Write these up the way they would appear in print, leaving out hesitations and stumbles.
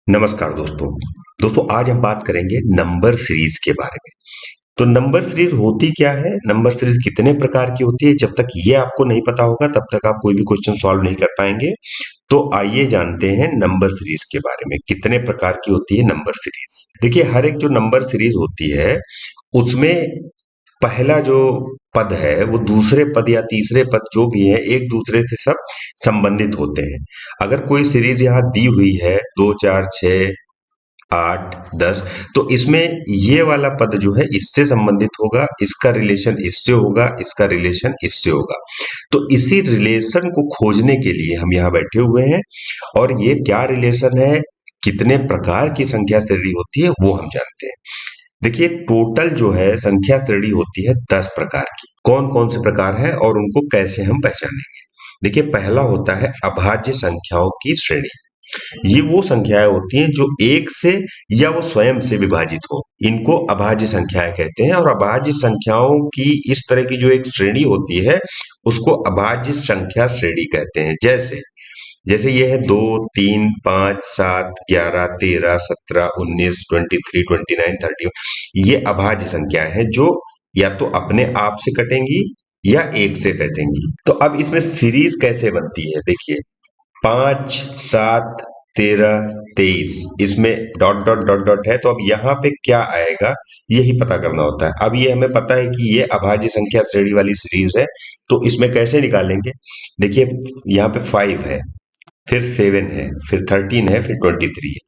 नमस्कार दोस्तों। आज हम बात करेंगे नंबर सीरीज के बारे में। तो नंबर सीरीज होती क्या है, नंबर सीरीज कितने प्रकार की होती है, जब तक ये आपको नहीं पता होगा तब तक आप कोई भी क्वेश्चन सॉल्व नहीं कर पाएंगे। तो आइए जानते हैं नंबर सीरीज के बारे में, कितने प्रकार की होती है नंबर सीरीज। देखिए, हर एक जो नंबर सीरीज होती है उसमें पहला जो पद है वो दूसरे पद या तीसरे पद जो भी है एक दूसरे से सब संबंधित होते हैं। अगर कोई सीरीज यहाँ दी हुई है 2 4 6 8 10, तो इसमें ये वाला पद जो है इससे संबंधित होगा, इसका रिलेशन इससे होगा, इसका रिलेशन इससे होगा। तो इसी रिलेशन को खोजने के लिए हम यहाँ बैठे हुए हैं, और ये क्या रिलेशन है, कितने प्रकार की संख्या श्रेणी होती है वो हम जानते हैं। देखिए, टोटल जो है संख्या श्रेणी होती है 10 प्रकार की। कौन कौन से प्रकार है और उनको कैसे हम पहचानेंगे। देखिए, पहला होता है अभाज्य संख्याओं की श्रेणी। ये वो संख्याएं होती हैं जो एक से या वो स्वयं से विभाजित हो, इनको अभाज्य संख्याएं कहते हैं। और अभाज्य संख्याओं की इस तरह की जो एक श्रेणी होती है उसको अभाज्य संख्या श्रेणी कहते हैं। जैसे जैसे ये है 2 3 5 7 11 13 17 19 23 29 30। ये अभाज्य संख्याएं हैं जो या तो अपने आप से कटेंगी या एक से कटेंगी। तो अब इसमें सीरीज कैसे बनती है, देखिए 5 7 13 23, इसमें डॉट डॉट डॉट डॉट है, तो अब यहाँ पे क्या आएगा यही पता करना होता है। अब ये हमें पता है कि ये अभाज्य संख्या श्रेणी वाली सीरीज है, तो इसमें कैसे निकालेंगे। देखिए, यहाँ पे 5 है, फिर 7 है, फिर 13 है, फिर 23 है।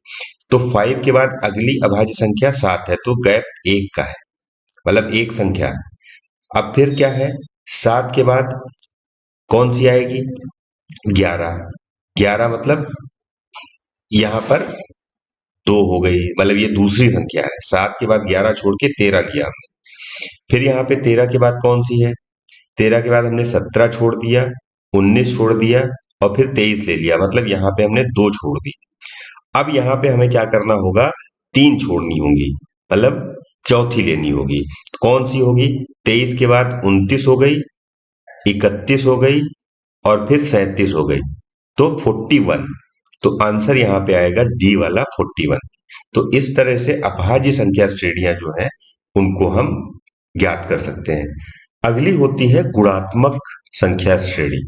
तो 5 के बाद अगली अभाज्य संख्या 7 है, तो गैप एक का है, मतलब एक संख्या है। अब फिर क्या है, 7 के बाद कौन सी आएगी, 11। 11 मतलब यहाँ पर 2 हो गई, मतलब ये दूसरी संख्या है। 7 के बाद 11 छोड़ के 13 लिया हमने। फिर यहाँ पे 13 के बाद कौन सी है, 13 के बाद हमने 17 छोड़ दिया, 19 छोड़ दिया, और फिर 23 ले लिया, मतलब यहाँ पे हमने 2 छोड़ दी। अब यहाँ पे हमें क्या करना होगा, 3 छोड़नी होंगी, मतलब चौथी लेनी होगी। कौन सी होगी, 23 के बाद 29 हो गई, 31 हो गई, और फिर 37 हो गई, तो 41। तो आंसर यहाँ पे आएगा डी वाला 41। तो इस तरह से अभाज्य संख्या श्रेणियां जो है उनको हम ज्ञात कर सकते हैं। अगली होती है गुणात्मक संख्या श्रेणी।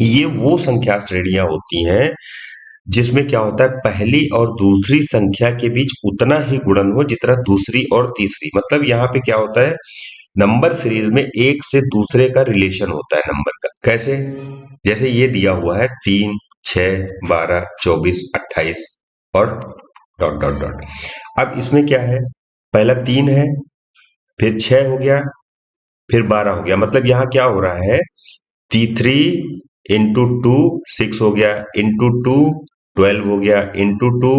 ये वो संख्या श्रेणियां होती हैं जिसमें क्या होता है, पहली और दूसरी संख्या के बीच उतना ही गुणन हो जितना दूसरी और तीसरी। मतलब यहाँ पे क्या होता है, नंबर सीरीज में एक से दूसरे का रिलेशन होता है नंबर का। कैसे, जैसे ये दिया हुआ है 3 6 12 24 28 और डॉट डॉट डॉट। अब इसमें क्या है, पहला 3 है, फिर 6 हो गया, फिर 12 हो गया। मतलब यहाँ क्या हो रहा है, 3 × 2 6 हो गया, × 2 12 हो गया, × 2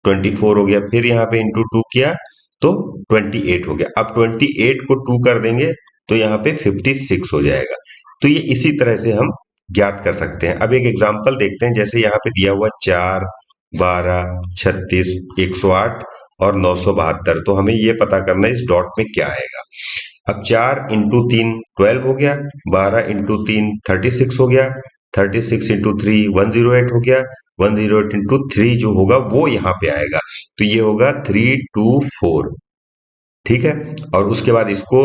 24 हो गया, फिर यहाँ पे × 2 किया तो 28 हो गया। अब 28 को 2 कर देंगे तो यहाँ पे 56 हो जाएगा। तो ये इसी तरह से हम ज्ञात कर सकते हैं। अब एक एग्जांपल देखते हैं, जैसे यहाँ पे दिया हुआ 4 12 36 108 और 972। तो हमें ये पता करना है इस डॉट में क्या आएगा। अब 4 × 3 12 हो गया, 12 × 3 36 हो गया, 36 × 3 108 हो गया, 108 × 3 जो होगा वो यहाँ पे आएगा, तो ये होगा 324। ठीक है, और उसके बाद इसको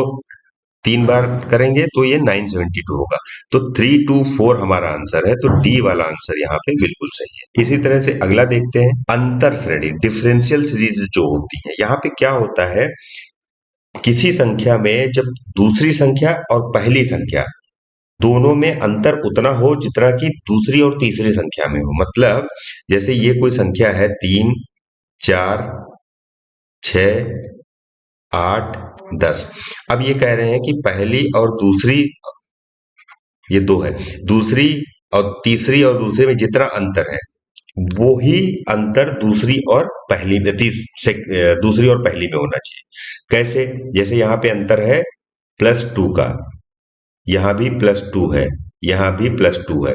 3 बार करेंगे तो ये 972 होगा। तो 324 हमारा आंसर है, तो डी वाला आंसर यहाँ पे बिल्कुल सही है। इसी तरह से अगला देखते हैं, अंतर श्रेणी, डिफरेंशियल सीरीज जो होती है। यहाँ पे क्या होता है, किसी संख्या में जब दूसरी संख्या और पहली संख्या दोनों में अंतर उतना हो जितना कि दूसरी और तीसरी संख्या में हो। मतलब जैसे ये कोई संख्या है 3 4 6 8 10। अब ये कह रहे हैं कि पहली और दूसरी, ये 2 है, दूसरी और तीसरी और दूसरे में जितना अंतर है वो ही अंतर दूसरी और पहली में दूसरी और पहली में होना चाहिए। कैसे, जैसे यहाँ पे अंतर है +2 का, यहाँ भी +2 है, यहाँ भी +2 है,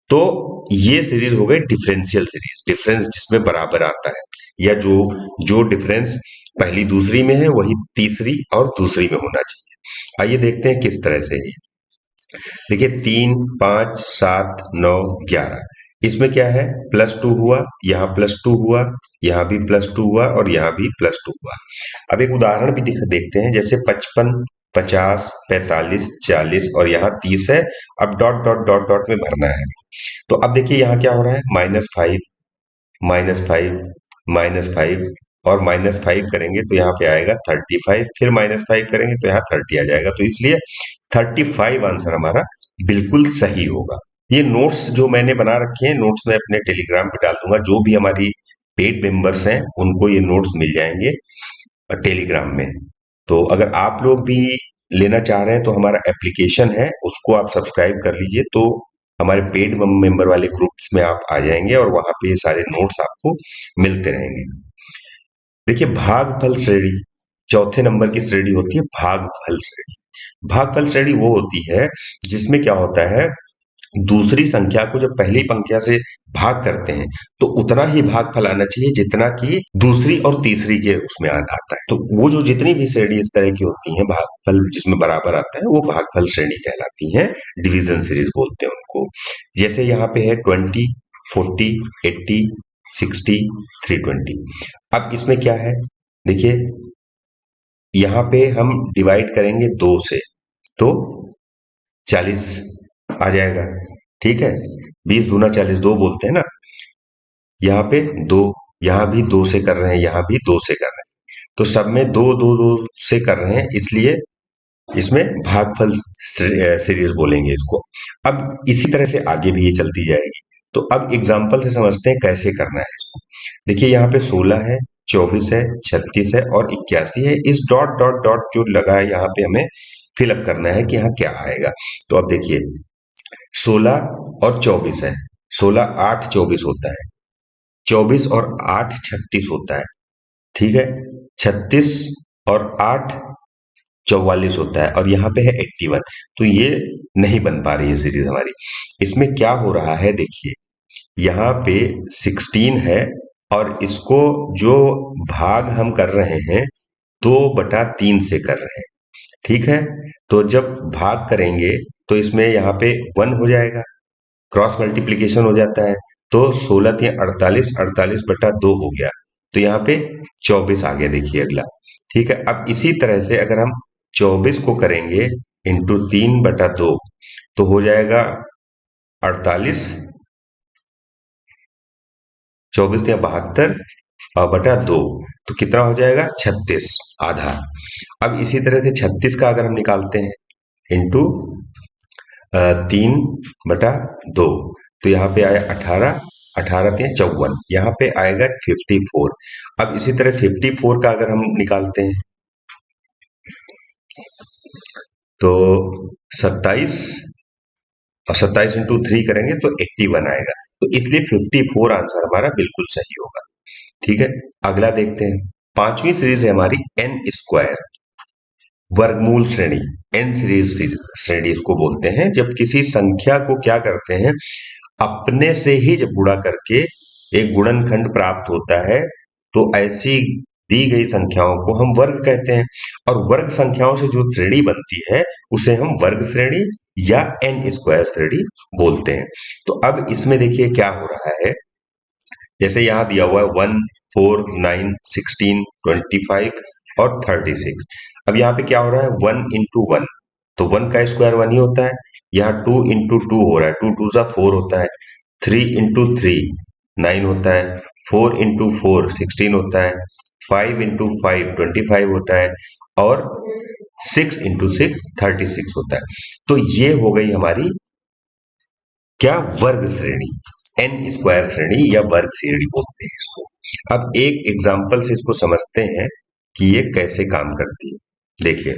तो ये सीरीज हो गई डिफरेंशियल सीरीज। डिफरेंस जिसमें बराबर आता है, या जो जो डिफरेंस पहली दूसरी में है वही तीसरी और दूसरी में होना चाहिए। आइए देखते हैं किस तरह से है। देखिए 3 5 7 9 11, इसमें क्या है, +2 हुआ, यहाँ +2 हुआ, यहाँ भी +2 हुआ और यहाँ भी +2 हुआ। अब एक उदाहरण भी देखते हैं, जैसे 55, 50, 45, 40 और यहाँ 30 है। अब डॉट डॉट डॉट डॉट में भरना है। तो अब देखिए यहाँ क्या हो रहा है, -5, -5, -5 और -5 करेंगे तो यहाँ पे आएगा 35, फिर -5 करेंगे तो यहाँ 30 आ जाएगा। तो इसलिए 35 आंसर हमारा बिल्कुल सही होगा। ये नोट्स जो मैंने बना रखे हैं, नोट्स मैं अपने टेलीग्राम पे डाल दूंगा। जो भी हमारी पेड मेंबर्स हैं उनको ये नोट्स मिल जाएंगे टेलीग्राम में। तो अगर आप लोग भी लेना चाह रहे हैं तो हमारा एप्लीकेशन है, उसको आप सब्सक्राइब कर लीजिए, तो हमारे पेड मेंबर वाले ग्रुप्स में आप आ जाएंगे और वहां पे ये सारे नोट्स आपको मिलते रहेंगे। देखिए, भागफल श्रेणी, चौथे नंबर की श्रेणी होती है भागफल श्रेणी। भागफल श्रेणी वो होती है जिसमें क्या होता है, दूसरी संख्या को जब पहली पंक्तिया से भाग करते हैं तो उतना ही भागफल आना चाहिए जितना कि दूसरी और तीसरी के उसमें आता है। तो वो जो जितनी भी श्रेणी इस तरह की होती हैं, भागफल जिसमें बराबर आता है, वो भागफल श्रेणी कहलाती हैं। डिवीजन सीरीज बोलते हैं उनको। जैसे यहाँ पे है 20, 40, 80, 60, 320। अब इसमें क्या है, देखिए यहाँ पे हम डिवाइड करेंगे 2 से तो 40 आ जाएगा। ठीक है, 20 दूना 40, 2 बोलते हैं ना। यहाँ पे 2, यहाँ भी 2 से कर रहे हैं, यहाँ भी 2 से कर रहे हैं, तो सब में 2 2 2 से कर रहे हैं, इसलिए इसमें भागफल सीरीज बोलेंगे इसको। अब इसी तरह से आगे भी ये चलती जाएगी। तो अब एग्जाम्पल से समझते हैं कैसे करना है इसको। देखिए यहाँ पे 16 है, 24 है, 36 है और 81 है। इस डॉट डॉट डॉट जो लगा है यहाँ पे हमें फिलअप करना है कि यहाँ क्या आएगा। तो अब देखिए 16 और 24 है, 16 8 24 होता है, 24 और 8 36 होता है। ठीक है, 36 और 8 44 होता है और यहाँ पे है 81। तो ये नहीं बन पा रही है सीरीज हमारी। इसमें क्या हो रहा है, देखिए यहाँ पे 16 है और इसको जो भाग हम कर रहे हैं 2/3 से कर रहे हैं। ठीक है, तो जब भाग करेंगे तो इसमें यहाँ पे 1 हो जाएगा, क्रॉस मल्टीप्लीकेशन हो जाता है, तो 16 3 48, 48/2 हो गया, तो यहाँ पे 24 आ गया। देखिए अगला। ठीक है, अब इसी तरह से अगर हम 24 को करेंगे इंटू 3/2 तो हो जाएगा 48, 24 या 72/2, तो कितना हो जाएगा 36 आधा। अब इसी तरह से 36 का अगर हम निकालते हैं इंटू 3/2 तो यहाँ पे आया 18, 18 3 54, यहाँ पे आएगा 54। अब इसी तरह 54 का अगर हम निकालते हैं तो 27 और 27 इंटू 3 करेंगे तो 81 आएगा। तो इसलिए 54 आंसर हमारा बिल्कुल सही होगा। ठीक है, अगला देखते हैं। पांचवी सीरीज है हमारी एन स्क्वायर, वर्गमूल श्रेणी। एन सीरीज श्रेणी इसको बोलते हैं जब किसी संख्या को क्या करते हैं, अपने से ही जब गुणा करके एक गुणनखंड प्राप्त होता है, तो ऐसी दी गई संख्याओं को हम वर्ग कहते हैं। और वर्ग संख्याओं से जो श्रेणी बनती है उसे हम वर्ग श्रेणी या एन स्क्वायर श्रेणी बोलते हैं। तो अब इसमें देखिए क्या हो रहा है, जैसे यहाँ दिया हुआ है 1, 4, 9, 16, 25 और 36। अब यहाँ पे क्या हो रहा है, 1 इंटू 1, तो 1 का स्क्वायर 1 ही होता है। यहाँ 2 इंटू 2 हो रहा है, 2 2 4 होता है। 3 इंटू 3 9 होता है। 4 इंटू 4 16 होता है। 5 इंटू 5 25 होता है और 6 इंटू 6 36 होता है। तो ये हो गई हमारी क्या, वर्ग श्रेणी, एन स्क्वायर श्रेणी या वर्ग श्रेणी बोलते हैं इसको। अब एक एग्जांपल से इसको समझते हैं कि ये कैसे काम करती है। देखिए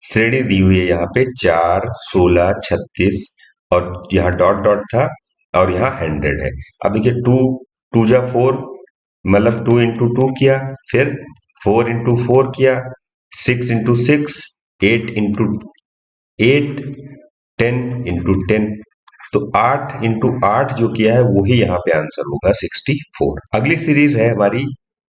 श्रेणी दी हुई है यहाँ पे 4, 16, 36 और यहाँ डॉट डॉट था और यहाँ 100 है। अब देखिए 2 2 जा 4, मतलब 2 इंटू 2 किया, फिर 4 इंटू 4 किया, 6 इंटू 6, 8 इंटू 8, 10 इंटू 10, तो 8 इंटू 8 जो किया है वही यहाँ पे आंसर होगा 64। अगली सीरीज है हमारी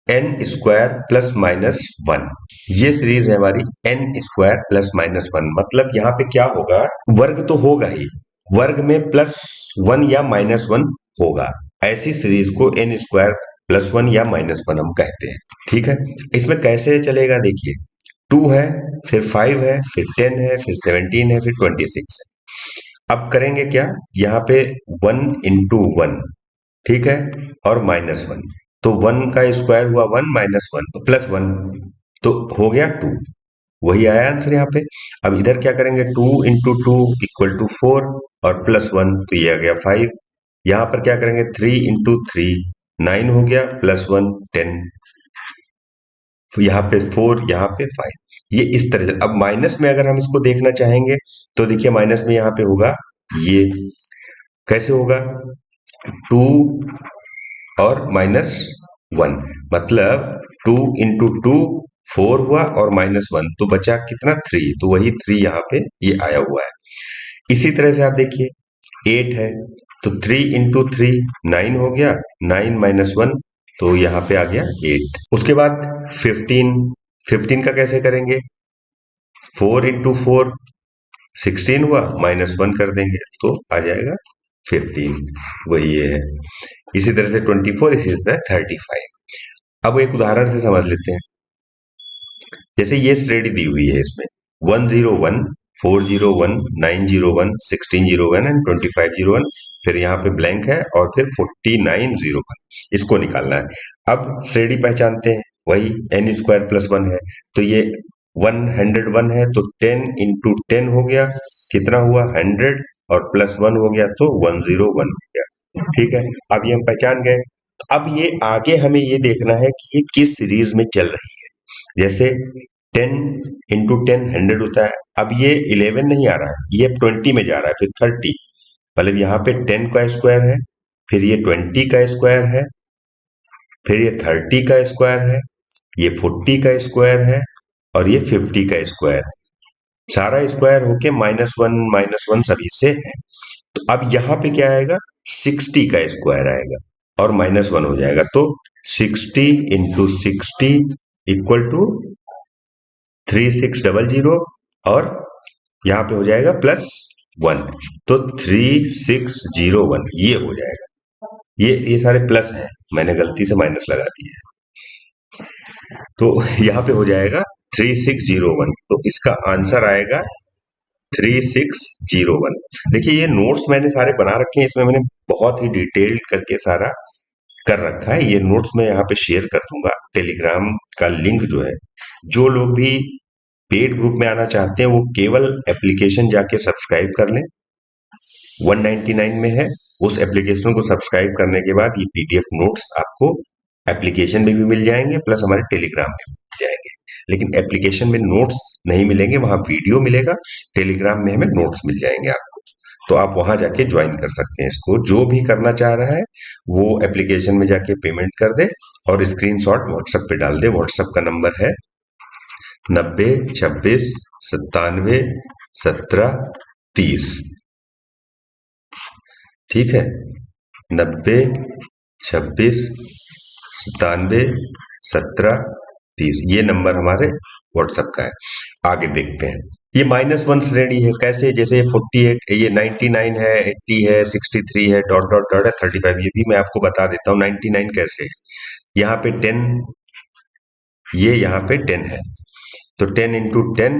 एन स्क्वायर प्लस माइनस 1। ये सीरीज है हमारी एन स्क्वायर प्लस माइनस 1। मतलब यहाँ पे क्या होगा, वर्ग तो होगा ही, वर्ग में +1 या -1 होगा। ऐसी सीरीज को एन स्क्वायर प्लस वन या माइनस वन हम कहते हैं। ठीक है, इसमें कैसे चलेगा देखिए, 2 है, फिर 5 है, फिर 10 है, फिर 17 है, फिर 26 है। अब करेंगे क्या, यहाँ पे 1 into 1, ठीक है, और -1, तो 1 का स्क्वायर हुआ 1, -1 प्लस 1, तो हो गया 2। वही आया आंसर यहाँ पे। अब इधर क्या करेंगे, 2 into 2 = 4 और +1, तो ये आ गया 5। यहाँ पर क्या करेंगे, 3 into 3 9 हो गया, +1 10, यहाँ पे 4, यहाँ पे 5। ये इस तरह से। अब माइनस में अगर हम इसको देखना चाहेंगे तो देखिए माइनस में यहाँ पे होगा ये, कैसे होगा, 2 और -1, मतलब 2 into 2 4 हुआ और -1, तो बचा कितना, 3, तो वही 3 यहाँ पे ये आया हुआ है। इसी तरह से आप देखिए 8 है, तो 3 into 3 9 हो गया, 9 -1, तो यहाँ पे आ गया 8। उसके बाद 15, 15 का कैसे करेंगे, 4 into 4 16 हुआ, -1 कर देंगे तो आ जाएगा 15, वही ये है। इसी तरह से 24, इसी तरह 35। अब एक उदाहरण से समझ लेते हैं। जैसे ये श्रेणी दी हुई है, इसमें 101, 401, 901, 1601 एंड 2501, फिर यहाँ पे ब्लैंक है और फिर 4901, इसको निकालना है। अब श्रेणी पहचानते हैं, वही एन स्क्वायर प्लस वन है, तो ये 101 है, तो 10 into 10 हो गया, कितना हुआ 100, और +1 हो गया तो 101 हो गया। ठीक है, अब ये हम पहचान गए। अब ये आगे हमें ये देखना है कि ये किस सीरीज में चल रही है। जैसे 10 into 10 100 होता है, अब ये 11 नहीं आ रहा है, ये 20 में जा रहा है, फिर 30, मतलब यहाँ पे 10 का स्क्वायर है, फिर ये 20 का स्क्वायर है, फिर ये 30 का स्क्वायर है, ये 40 का स्क्वायर है, और ये 50 का स्क्वायर है। सारा स्क्वायर होके -1 सभी से है। तो अब यहाँ पे क्या आएगा, 60 का स्क्वायर आएगा और -1 हो जाएगा, तो 60 into 60 = 3600, और यहाँ पे हो जाएगा +1, तो 3601, ये हो जाएगा। ये सारे प्लस हैं, मैंने गलती से माइनस लगा दिया है, तो यहाँ पे हो जाएगा 3601, तो इसका आंसर आएगा 3601। देखिए ये नोट्स मैंने सारे बना रखे हैं, इसमें मैंने बहुत ही डिटेल्ड करके सारा कर रखा है। ये नोट्स मैं यहाँ पे शेयर कर दूंगा, टेलीग्राम का लिंक जो है। जो लोग भी पेड ग्रुप में आना चाहते हैं वो केवल एप्लीकेशन जाके सब्सक्राइब कर लें, 199 में है। उस एप्लीकेशन को सब्सक्राइब करने के बाद ये पीडीएफ नोट्स आपको एप्लीकेशन में भी मिल जाएंगे, प्लस हमारे टेलीग्राम में भी मिल जाएंगे। लेकिन एप्लीकेशन में नोट्स नहीं मिलेंगे, वहां वीडियो मिलेगा, टेलीग्राम में हमें नोट्स मिल जाएंगे आपको। तो आप वहां जाके ज्वाइन कर सकते हैं इसको। जो भी करना चाह रहा है वो एप्लीकेशन में जाके पेमेंट कर दे और स्क्रीनशॉट व्हाट्सएप पे डाल दे। व्हाट्सएप का नंबर है 90 26 97 17 30। ठीक है, 90 26 97 17 30, ये नंबर हमारे व्हाट्सएप का है। आगे देखते हैं, ये -1 श्रेणी है, कैसे, जैसे 48, ये 99 है, 80 है, 63 है, डॉट डॉट डॉट है, 35, ये भी मैं आपको बता देता हूँ 99 कैसे है। यहाँ पे 10, ये यहाँ पे 10 है, तो 10 into 10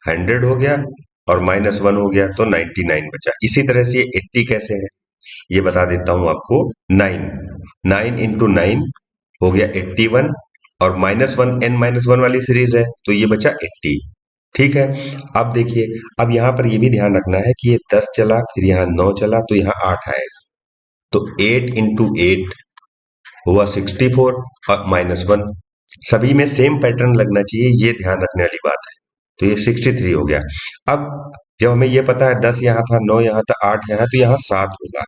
100 हो गया और -1 हो गया, तो 99 बचा। इसी तरह से ये 80 कैसे है, ये बता देता हूं आपको। 9 हो गया 81, और -1 n-1 वाली सीरीज है, तो ये बचा 80। ठीक है, अब देखिए, अब यहाँ पर ये भी ध्यान रखना है कि ये 10 चला, फिर यहाँ 9 चला, तो यहाँ 8 आएगा, तो 8 into 8 हुआ 64 और -1, सभी में सेम पैटर्न लगना चाहिए, ये ध्यान रखने वाली बात है। तो ये 63 हो गया। अब जब हमें ये पता है 10 यहाँ था, 9 यहाँ था, 8 यहाँ, तो यहाँ 7 होगा,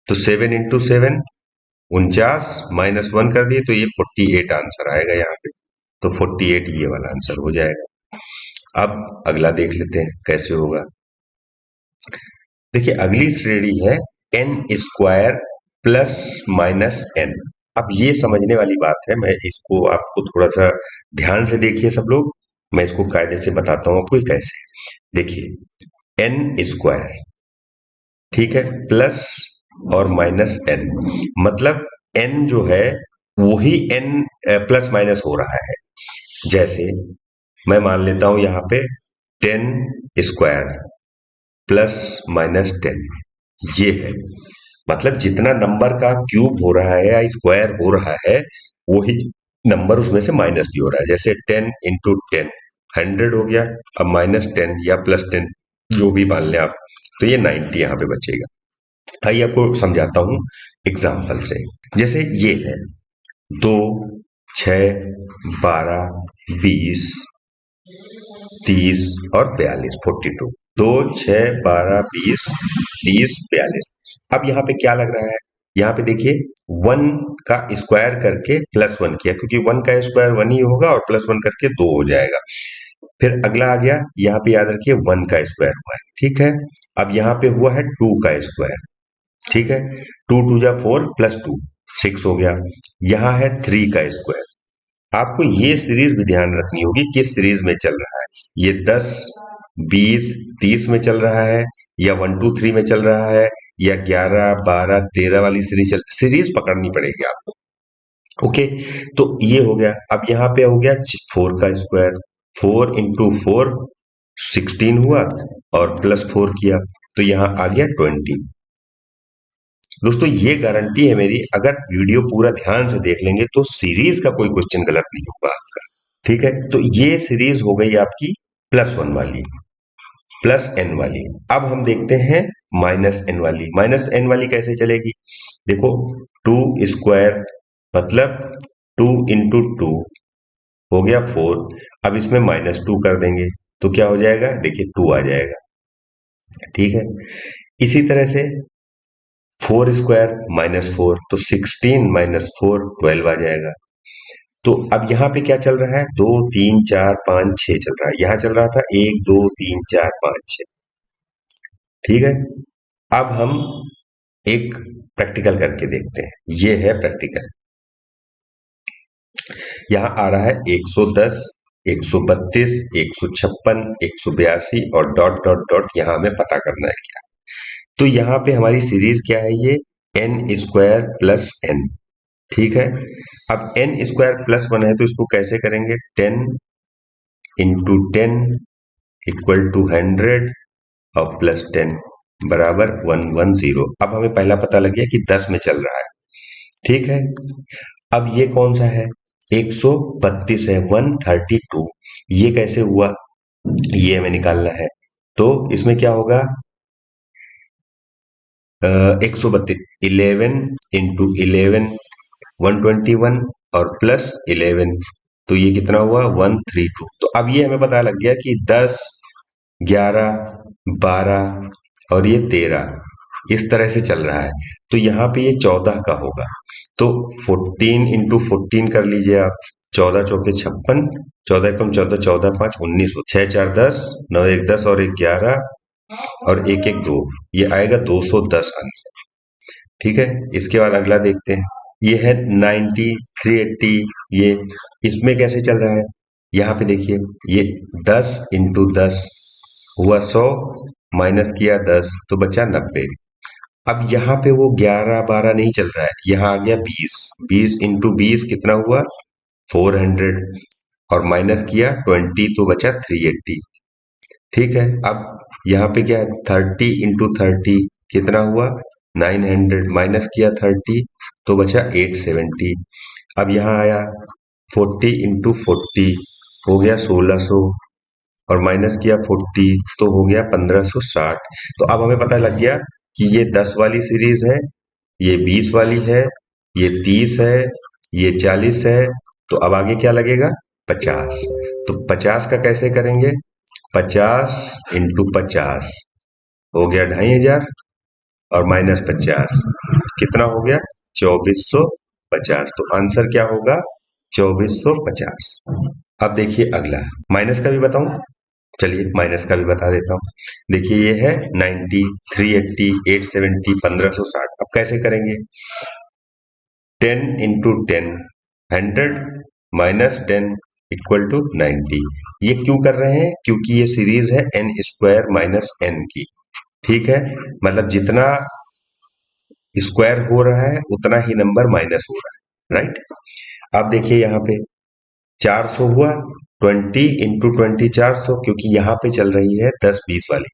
तो 7 into 7 49, -1 कर दिए, तो ये 48 आंसर आएगा यहाँ पे, तो 48 ये वाला आंसर हो जाएगा। अब अगला देख लेते हैं कैसे होगा। देखिए अगली श्रेणी है n square plus minus n। अब ये समझने वाली बात है, मैं इसको आपको थोड़ा सा ध्यान से देखिए सब लोग, मैं इसको कायदे से बताता हूँ आपको ये कैसे है। देखिए n स्क्वायर, ठीक है, प्लस और माइनस एन, मतलब एन जो है वही एन प्लस माइनस हो रहा है। जैसे मैं मान लेता हूं यहां पे 10 स्क्वायर प्लस माइनस 10, ये है, मतलब जितना नंबर का क्यूब हो रहा है या स्क्वायर हो रहा है वही नंबर उसमें से माइनस भी हो रहा है। जैसे 10 × 10 100 हो गया, अब -10 या +10 जो भी मान लें आप, तो ये 90 यहाँ पे बचेगा। आइए आपको समझाता हूँ एग्जाम्पल से। जैसे ये है 2, 6, 12, 20, 30 और 42, 42। 2, 6, 12, 20, 30, 42। अब यहाँ पे क्या लग रहा है, यहाँ पे देखिए 1 का स्क्वायर करके +1 किया, क्योंकि 1 का स्क्वायर 1 ही होगा और +1 करके 2 हो जाएगा। फिर अगला आ गया, यहाँ पे याद रखिए 1 का स्क्वायर हुआ है, ठीक है। अब यहाँ पे हुआ है 2 का स्क्वायर, ठीक है। 2 2 जा 4 +2 6 हो गया। यहाँ है 3 का स्क्वायर। आपको ये सीरीज भी ध्यान रखनी होगी किस सीरीज में चल रहा है, ये 10, 20, 30 में चल रहा है, या 1 2 3 में चल रहा है, या 11, 12, 13 वाली सीरीज पकड़नी पड़ेगी आपको। ओके, तो ये हो गया। अब यहाँ पे हो गया 4 का स्क्वायर, 4 × 4 16 हुआ और +4 किया, तो यहाँ आ गया 20। दोस्तों ये गारंटी है मेरी, अगर वीडियो पूरा ध्यान से देख लेंगे तो सीरीज का कोई क्वेश्चन गलत नहीं होगा आपका, ठीक है। तो ये सीरीज हो गई आपकी +1 वाली, +n वाली। अब हम देखते हैं -n वाली। -n वाली कैसे चलेगी, देखो 2 स्क्वायर मतलब 2 × 2 हो गया 4। अब इसमें -2 कर देंगे तो क्या हो जाएगा, देखिए 2 आ जाएगा, ठीक है। इसी तरह से 4 स्क्वायर -4, तो 16 - 4 12 आ जाएगा। तो अब यहाँ पे क्या चल रहा है, 2 3 4 5 6 चल रहा है, यहाँ चल रहा था 1 2 3 4 5 6, ठीक है। अब हम एक प्रैक्टिकल करके देखते हैं, ये है प्रैक्टिकल। यहाँ आ रहा है 110, 132, 156, 182 और डॉट डॉट डॉट, यहाँ हमें पता करना है क्या। तो यहाँ पे हमारी सीरीज क्या है, ये n² + n, ठीक है। अब n² +1 है तो इसको कैसे करेंगे, 10 × 10 = 100 और +10 बराबर 110। अब हमें पहला पता लग गया कि 10 में चल रहा है, ठीक है। अब ये कौन सा है, 132 है, 132। ये कैसे हुआ, ये हमें निकालना है। तो इसमें क्या होगा, 132, 11 × 11 121 और +11, तो ये कितना हुआ, 132। तो अब ये हमें पता लग गया कि 10, 11, 12 और ये 13 इस तरह से चल रहा है। तो यहाँ पे ये 14 का होगा, तो 14 × 14 कर लीजिए आप, 14 चौके 56, 14 एकम 14, 14 5 19, 6 4 10, 9 1 10 और 1 11 और 1 1 2, ये आएगा 210 आंसर, ठीक है। इसके बाद अगला देखते हैं, ये है 90, 380। ये इसमें कैसे चल रहा है, यहाँ पे देखिए, ये 10 × 10 हुआ 100, माइनस किया 10 तो बचा 90। अब यहाँ पे वो 11 12 नहीं चल रहा है, यहाँ आ गया 20, 20 × 20 कितना हुआ, 400 और माइनस किया 20 तो बचा 380, ठीक है। अब यहाँ पे क्या है, 30 × 30 कितना हुआ, 900 माइनस किया 30 तो बचा 870। अब यहाँ आया 40 × 40 हो गया 1600 और माइनस किया 40 तो हो गया 1560। तो अब हमें पता लग गया कि ये 10 वाली सीरीज है, ये 20 वाली है, ये 30 है, ये 40 है। तो अब आगे क्या लगेगा, 50। तो 50 का कैसे करेंगे, 50 × 50 हो गया 2500 और -50 कितना हो गया, 2450। तो आंसर क्या होगा, 2450। अब देखिए अगला, माइनस का भी बताऊं, चलिए माइनस का भी बता देता हूँ। देखिए ये है 90, 380, 870, 1560। अब कैसे करेंगे, 10 × 10 100 -10 = 90। ये क्यों कर रहे हैं, क्योंकि ये सीरीज है n² - n की, ठीक है। मतलब जितना स्क्वायर हो रहा है उतना ही नंबर माइनस हो रहा है, राइट। अब देखिए यहाँ पे 400 हुआ, 20 × 20 400, क्योंकि यहाँ पे चल रही है 10-20 वाली।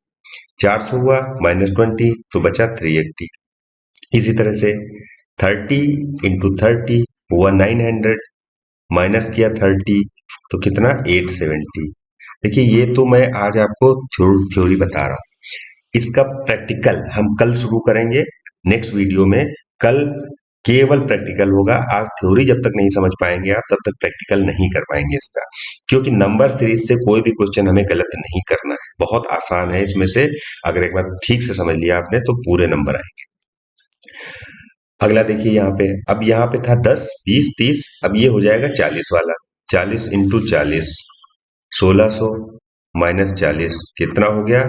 400 हुआ -20 तो बचा 380। इसी तरह से 30 × 30 हुआ 900, माइनस किया 30 तो कितना 870। देखिए ये तो मैं आज आपको थ्योरी बता रहा हूँ, इसका प्रैक्टिकल हम कल शुरू करेंगे नेक्स्ट वीडियो में। कल केवल प्रैक्टिकल होगा, आज थ्योरी जब तक नहीं समझ पाएंगे आप तब तक प्रैक्टिकल नहीं कर पाएंगे इसका, क्योंकि नंबर सीरीज से कोई भी क्वेश्चन हमें गलत नहीं करना है, बहुत आसान है इसमें से। अगर एक बार ठीक से समझ लिया आपने तो पूरे नंबर आएंगे। अगला देखिए यहाँ पे, अब यहाँ पे था 10 20 30, अब ये हो जाएगा 40 वाला। 40 × 40 1600 -40 कितना हो गया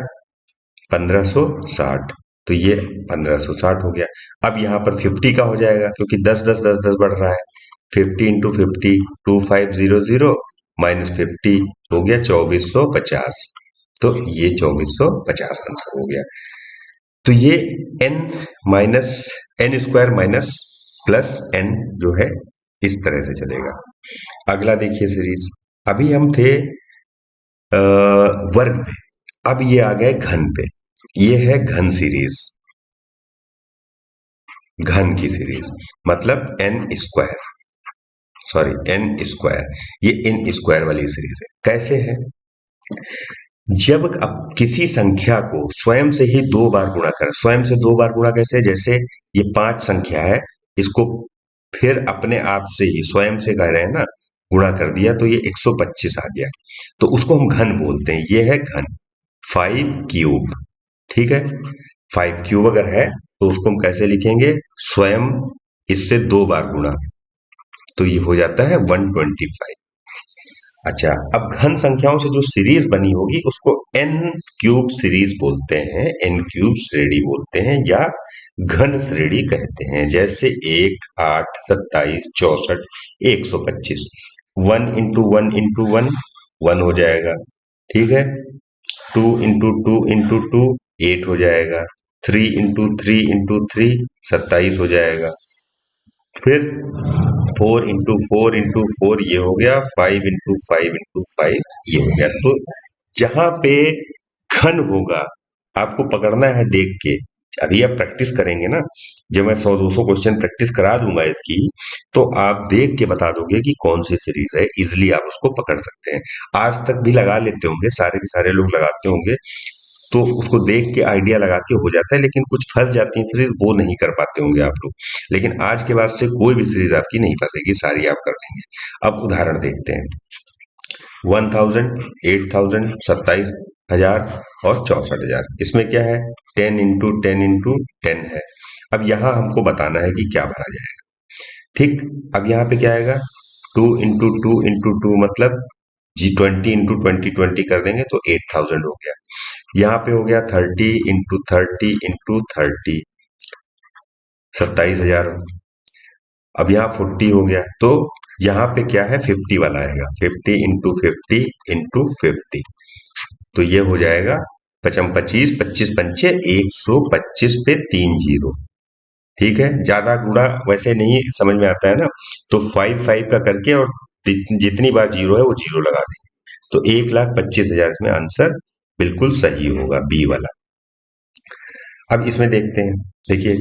1560, तो ये 1560 हो गया। अब यहाँ पर 50 का हो जाएगा, क्योंकि 10 10 10 10 बढ़ रहा है। 50 × 50 2500 -50 हो गया 2450, तो ये 2450 आंसर हो गया। तो ये n minus n square minus plus n जो है इस तरह से चलेगा। अगला देखिए सीरीज, अभी हम थे वर्ग पे, अब ये आ गए घन पे। ये है घन सीरीज, घन की सीरीज मतलब n square, sorry n square, ये n स्क्वायर वाली सीरीज है। कैसे है, जब अब किसी संख्या को स्वयं से ही दो बार गुणा करें, स्वयं से दो बार गुणा कैसे, जैसे ये 5 संख्या है, इसको फिर अपने आप से ही स्वयं से कह रहे हैं ना, गुणा कर दिया तो ये 125 आ गया, तो उसको हम घन बोलते हैं। ये है घन 5³ ठीक है। 5³ अगर है तो उसको हम कैसे लिखेंगे, स्वयं इससे दो बार गुणा, तो ये हो जाता है 125। अच्छा, अब घन संख्याओं से जो सीरीज बनी होगी उसको n³ सीरीज बोलते हैं, n³ श्रेणी बोलते हैं, या घन श्रेणी कहते हैं। जैसे 1 8 27 64 125, 1 × 1 × 1 1 हो जाएगा, ठीक है। 2 × 2 × 2 8 हो जाएगा, 3 × 3 × 3 27 हो जाएगा, फिर 4 × 4 × 4 ये हो गया, 5 × 5 × 5 ये हो गया। तो जहां पे घन होगा आपको पकड़ना है देख के। अभी आप प्रैक्टिस करेंगे ना, जब मैं 100-200 क्वेश्चन प्रैक्टिस करा दूंगा इसकी, तो आप देख के बता दोगे कि कौन सी सीरीज है, इजिली आप उसको पकड़ सकते हैं। आज तक भी लगा लेते होंगे, सारे के सारे लोग लगाते होंगे, तो उसको देख के आइडिया लगा के हो जाता है, लेकिन कुछ फंस जाती है सीरीज, वो नहीं कर पाते होंगे आप लोग। लेकिन आज के बाद से कोई भी सीरीज आपकी नहीं फंसेगी, सारी आप कर लेंगे। अब उदाहरण देखते हैं, 1000 8000 27,000 और 64,000, इसमें क्या है 10 × 10 × 10 है। अब यहाँ हमको बताना है कि क्या भरा जाएगा, ठीक। अब यहाँ पे क्या आएगा 2 × 2 × 2 मतलब जी 20 × 20 20 कर देंगे तो 8000 हो गया। यहाँ पे हो गया 30 × 30 × 30 27,000। अब यहाँ 40 हो गया, तो यहाँ पे क्या है 50 वाला आएगा, 50 × 50 × 50, तो ये हो जाएगा 25 25 25 पंचे 125 पे 3 जीरो, ठीक है। ज्यादा गुणा वैसे नहीं समझ में आता है ना, तो 5 5 का करके और जितनी बार जीरो है वो जीरो लगा देंगे, तो 1,25,000 इसमें आंसर बिल्कुल सही होगा, बी वाला। अब इसमें देखते हैं, देखिए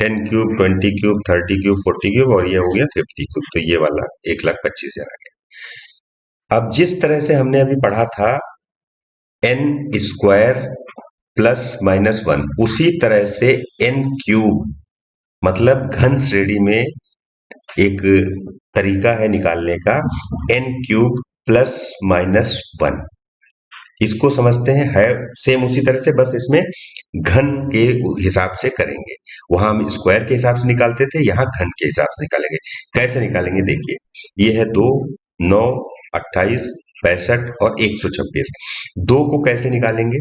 10³ 20³ 30³ 40³ और ये हो गया 50³, तो ये वाला 1,25,000 आ गया। अब जिस तरह से हमने अभी पढ़ा था n² ±1, उसी तरह से n³ मतलब घन श्रेणी में एक तरीका है निकालने का, n³ ±1, इसको समझते हैं, है सेम उसी तरह से, बस इसमें घन के हिसाब से करेंगे। वहां हम स्क्वायर के हिसाब से निकालते थे, यहाँ घन के हिसाब से निकालेंगे। कैसे निकालेंगे देखिए, ये है 2 9 28 65 और 126, दो को कैसे निकालेंगे,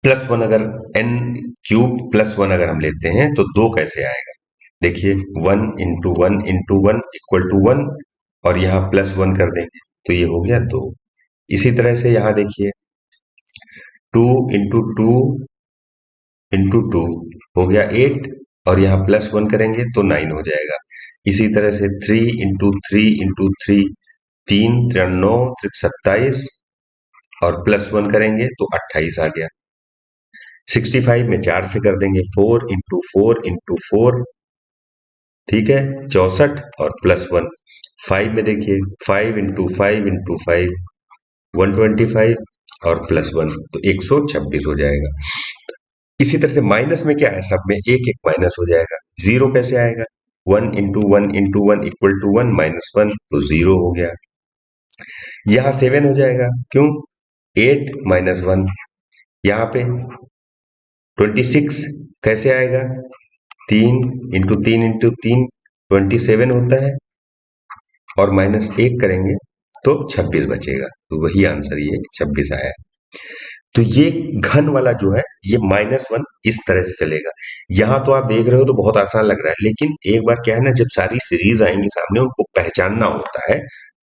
+1, अगर n³ +1 अगर हम लेते हैं तो दो कैसे आएगा, देखिए 1 × 1 × 1 = 1, और यहाँ +1 कर देंगे तो ये हो गया 2। इसी तरह से यहाँ देखिए 2 × 2 × 2 हो गया 8, और यहाँ +1 करेंगे तो 9 हो जाएगा। इसी तरह से 3 × 3 × 3, 3 3 9 27 और +1 करेंगे तो 28 आ गया। 65 में 4 से कर देंगे, 4 × 4 × 4, ठीक है, 64 और +1। 5 में देखिए, 5 × 5 × 5, 125 और +1 तो 126 हो जाएगा। इसी तरह से माइनस में क्या है, सब में एक एक माइनस हो जाएगा। जीरो कैसे आएगा, 1 × 1 × 1 -1 तो 0 हो गया। यहाँ 7 हो जाएगा, क्यों, 8 - 1। यहाँ पे 26 कैसे आएगा, 3 × 3 × 3 27 होता है, और -1 करेंगे तो 26 बचेगा। तो वही आंसर ये 26 आया। तो ये घन वाला जो है ये -1 इस तरह से चलेगा। यहाँ तो आप देख रहे हो तो बहुत आसान लग रहा है, लेकिन एक बार क्या है ना, जब सारी सीरीज आएंगी सामने, उनको पहचानना होता है,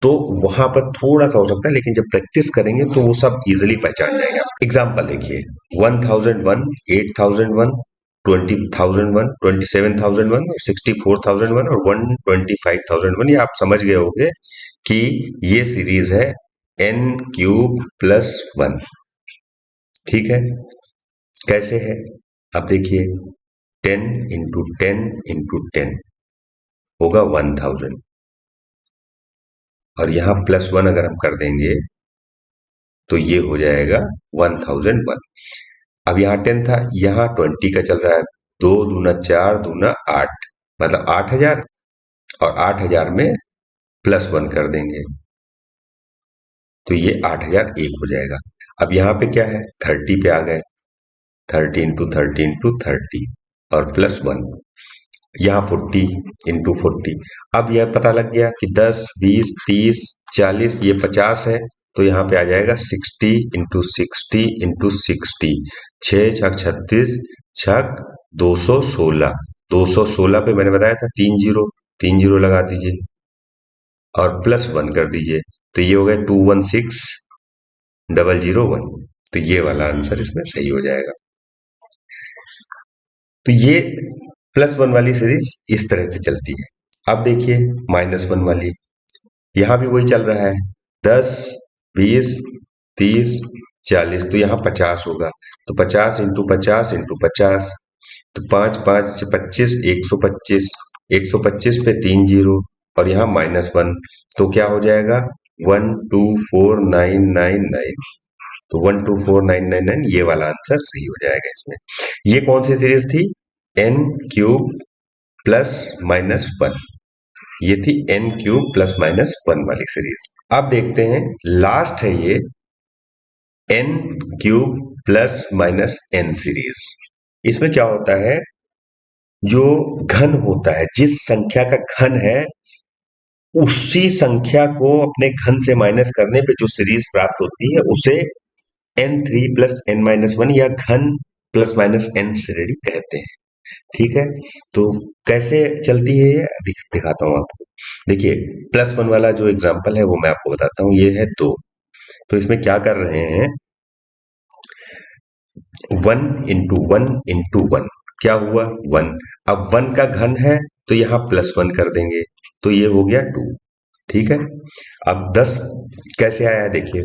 तो वहां पर थोड़ा सा हो सकता है, लेकिन जब प्रैक्टिस करेंगे तो वो सब इजीली पहचान जाएंगे। एग्जाम्पल देखिए, 1001, 8001, 20,001, 27,001 और 64,001 और 125,001। ये आप समझ गए होंगे कि ये सीरीज है n³ + 1। ठीक है, कैसे है, अब देखिए, 10 × 10 × 10 होगा 1000, और यहां +1 अगर हम कर देंगे तो ये हो जाएगा 1001। अब यहाँ 10 था, यहाँ 20 का चल रहा है, 2 दूना 4 दूना 8, मतलब 8000, और 8000 में +1 कर देंगे तो ये 8001 हो जाएगा। अब यहाँ पे क्या है, 30 पे आ गए, 30 × 30 × 30 और +1, यहाँ 40 × 40। अब यह पता लग गया कि 10 20 30 40 ये 50 है, तो यहाँ पे आ जाएगा 60 × 60 × 60, 6 छक 36, छक 216। 216 पे मैंने बताया था 3 जीरो, 3 जीरो लगा दीजिए और +1 कर दीजिए, तो ये हो गया 216001। तो ये वाला आंसर इसमें सही हो जाएगा। तो ये +1 वाली सीरीज इस तरह से चलती है। अब देखिए -1 वाली, यहां भी वही चल रहा है, 10 20 30 40, तो यहाँ 50 होगा, तो 50 × 50 × 50, तो 5 5 से 25, 125, 125 पे 3 जीरो, और यहाँ -1, तो क्या हो जाएगा, 124999। तो 124999 ये वाला आंसर सही हो जाएगा इसमें। ये कौन सी सीरीज थी, n³ +-1, ये थी n³ +-1 वाली सीरीज। अब देखते हैं, लास्ट है ये n³ +-n सीरीज। इसमें क्या होता है, जो घन होता है, जिस संख्या का घन है, उसी संख्या को अपने घन से माइनस करने पे जो सीरीज प्राप्त होती है उसे n³ +n-1 या घन +-n श्रेणी कहते हैं। ठीक है, तो कैसे चलती है ये दिखाता हूं आपको। देखिए, +1 वाला जो एग्जांपल है वो मैं आपको बताता हूं, ये है 2। तो इसमें क्या कर रहे हैं, 1 × 1 × 1, क्या हुआ, 1। अब 1 का घन है तो यहाँ +1 कर देंगे, तो ये हो गया 2। ठीक है, अब 10 कैसे आया, देखिए,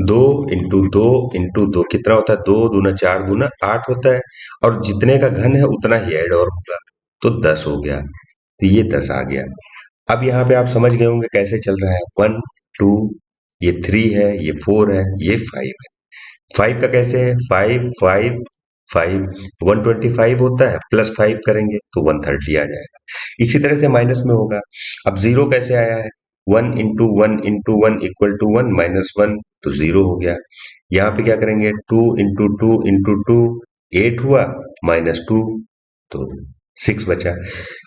2 × 2 × 2 कितना होता है, 2 दूना 4 दूना 8 होता है, और जितने का घन है उतना ही ऐड और होगा, तो 10 हो गया, तो ये 10 आ गया। अब यहाँ पे आप समझ गए होंगे कैसे चल रहा है, 1 2, ये 3 है, ये 4 है, ये 5 है। 5 का कैसे है, 5 5 5, 125 होता है, +5 करेंगे तो 130 आ जाएगा। इसी तरह से माइनस में होगा। अब 0 कैसे आया है, 1 × 1 × 1 = 1 -1, तो 0 हो गया। यहाँ पे क्या करेंगे, 2 × 2 × 2, 8 हुआ, -2, तो 6 बचा।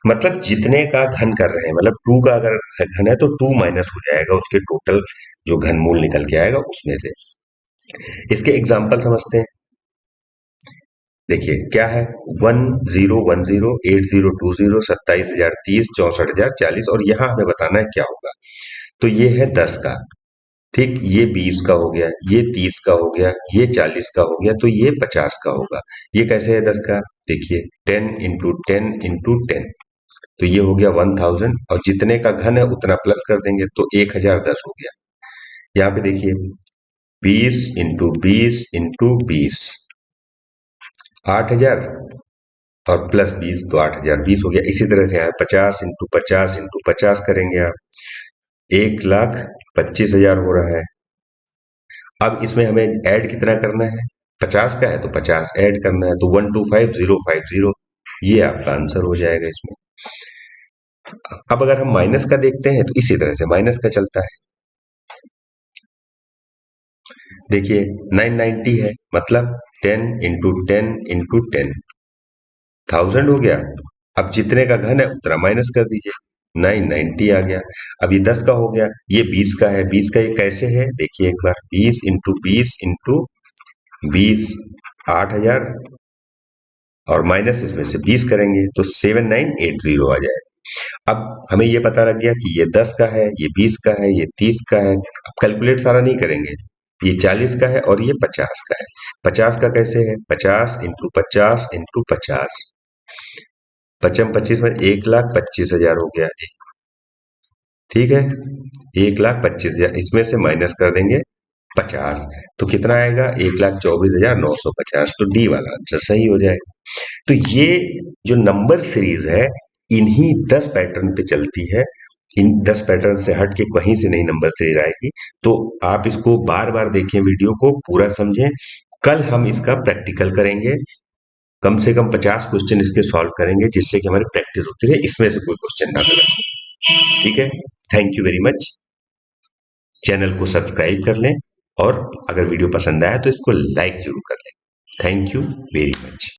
मतलब जितने का घन कर रहे हैं, मतलब 2 का अगर घन है तो 2 माइनस हो जाएगा उसके टोटल जो घनमूल निकल के आएगा उसमें से। इसके एग्जाम्पल समझते हैं। देखिए क्या है, 1010, 8020, 27,030, 64,040, और यहां हमें बताना है क्या होगा। तो ये है 10 का, ठीक, ये 20 का हो गया, ये 30 का हो गया, ये 40 का हो गया, तो ये 50 का होगा। ये कैसे है 10 का, देखिए 10 × 10 × 10, तो ये हो गया 1000, और जितने का घन है उतना प्लस कर देंगे तो 1010 हो गया। यहाँ पे देखिए 20 × 20 × 20, 8000, और प्लस 20 तो 8000, 20 हो गया। इसी तरह से यहाँ 50 × 50 × 50 करेंगे आप, 1,25,000 हो रहा है। अब इसमें हमें ऐड कितना करना है, 50 का है तो 50 ऐड करना है, तो 125,050, ये आपका आंसर हो जाएगा इसमें। अब अगर हम माइनस का देखते हैं तो इसी तरह से माइनस का चलता है। देखिए 990 है, मतलब 10 × 10 × 10, 1000 हो गया। अब जितने का घन है उतना माइनस कर दीजिए, 990 आ गया। अब ये 10 का हो गया, ये 20 का है। 20 का ये कैसे है, देखिए एक बार, 20 × 20 × 20, 8000, और माइनस इसमें से 20 करेंगे तो 7980 आ जाएगा। अब हमें ये पता लग गया कि ये 10 का है, ये 20 का है, ये 30 का है। अब कैलकुलेट सारा नहीं करेंगे, ये 40 का है और ये 50 का है। 50 का कैसे है, 50 × 50 × 50, 25 में 1,25,000 हो गया जी। ठीक है, 1,25,000, इसमें से माइनस कर देंगे 50, तो कितना आएगा, 1,24,950, तो डी वाला आंसर सही हो जाएगा। तो ये जो नंबर सीरीज है, इन्हीं 10 पैटर्न पे चलती है। इन 10 पैटर्न से हट के कहीं से नहीं नंबर सीरीज आएगी। तो आप इसको बार बार देखें, वीडियो को पूरा समझें। कल हम इसका प्रैक्टिकल करेंगे, कम से कम 50 क्वेश्चन इसके सॉल्व करेंगे, जिससे कि हमारी प्रैक्टिस होती रहे, इसमें से कोई क्वेश्चन ना गलत हो। ठीक है, thank you very much. Channel को सब्सक्राइब कर लें, और अगर वीडियो पसंद आया तो इसको लाइक जरूर कर लें। Thank you very much.